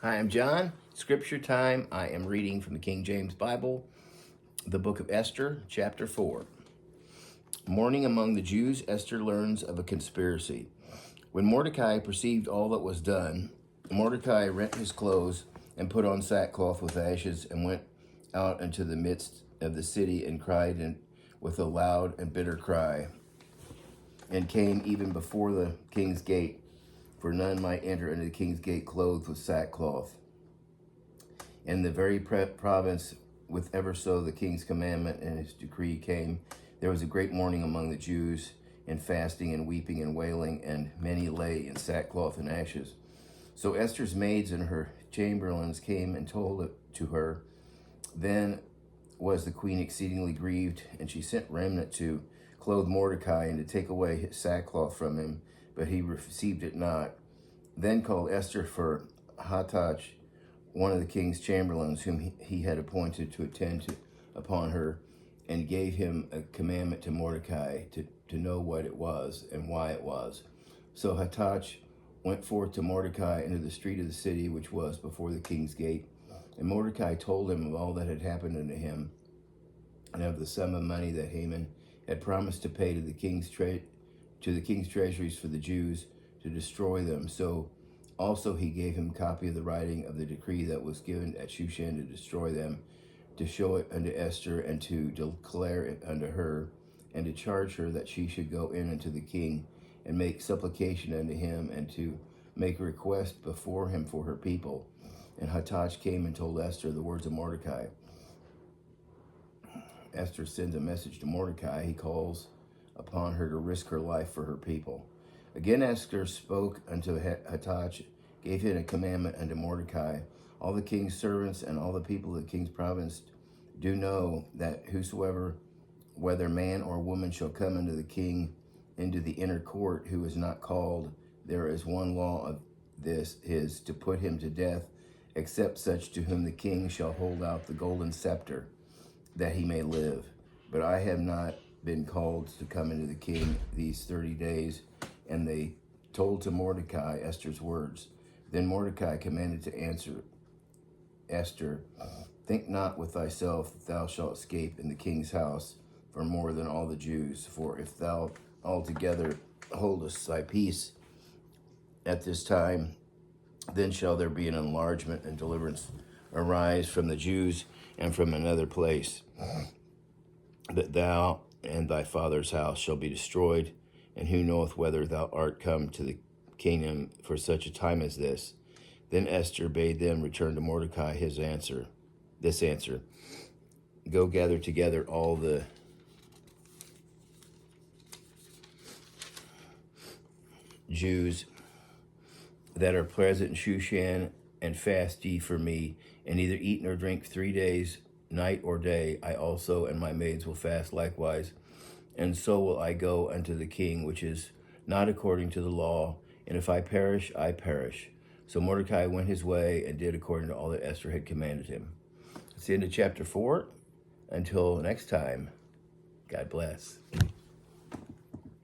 Hi, I'm John. Scripture time. I am reading from the King James Bible, the book of Esther, chapter 4. Mourning among the Jews, Esther learns of a conspiracy. When Mordecai perceived all that was done, Mordecai rent his clothes and put on sackcloth with ashes and went out into the midst of the city and cried with a loud and bitter cry, and came even before the king's gate, for none might enter into the king's gate clothed with sackcloth. In the very province, with ever so the king's commandment and his decree came, there was a great mourning among the Jews, and fasting and weeping and wailing, and many lay in sackcloth and ashes. So Esther's maids and her chamberlains came and told it to her. Then was the queen exceedingly grieved, and she sent remnant to clothe Mordecai and to take away his sackcloth from him, but he received it not. Then called Esther for Hathach, one of the king's chamberlains, whom he had appointed to attend upon her, and gave him a commandment to Mordecai to know what it was and why it was. So Hathach went forth to Mordecai into the street of the city, which was before the king's gate. And Mordecai told him of all that had happened unto him, and of the sum of money that Haman had promised to pay to the king's treasuries for the Jews, to destroy them. So also he gave him copy of the writing of the decree that was given at Shushan to destroy them, to show it unto Esther, and to declare it unto her, and to charge her that she should go in unto the king, and make supplication unto him, and to make a request before him for her people. And Hathach came and told Esther the words of Mordecai. Esther sends a message to Mordecai. He calls upon her to risk her life for her people. Again Esther spoke unto Hathach, gave him a commandment unto Mordecai. All the king's servants and all the people of the king's province do know that whosoever, whether man or woman, shall come unto the king into the inner court, who is not called, there is one law of this, is to put him to death, except such to whom the king shall hold out the golden scepter, that he may live. But I have not been called to come into the king these 30 days. And they told to Mordecai Esther's words. Then Mordecai commanded to answer Esther, think not with thyself that thou shalt escape in the king's house for more than all the Jews. For if thou altogether holdest thy peace at this time, then shall there be an enlargement and deliverance arise from the Jews and from another place, that thou and thy father's house shall be destroyed. And who knoweth whether thou art come to the kingdom for such a time as this? Then Esther bade them return to Mordecai this answer, go gather together all the Jews that are present in Shushan, and fast ye for me, and neither eat nor drink 3 days, night or day. I also and my maids will fast likewise. And so will I go unto the king, which is not according to the law. And if I perish, I perish. So Mordecai went his way and did according to all that Esther had commanded him. That's the end of chapter 4. Until next time, God bless.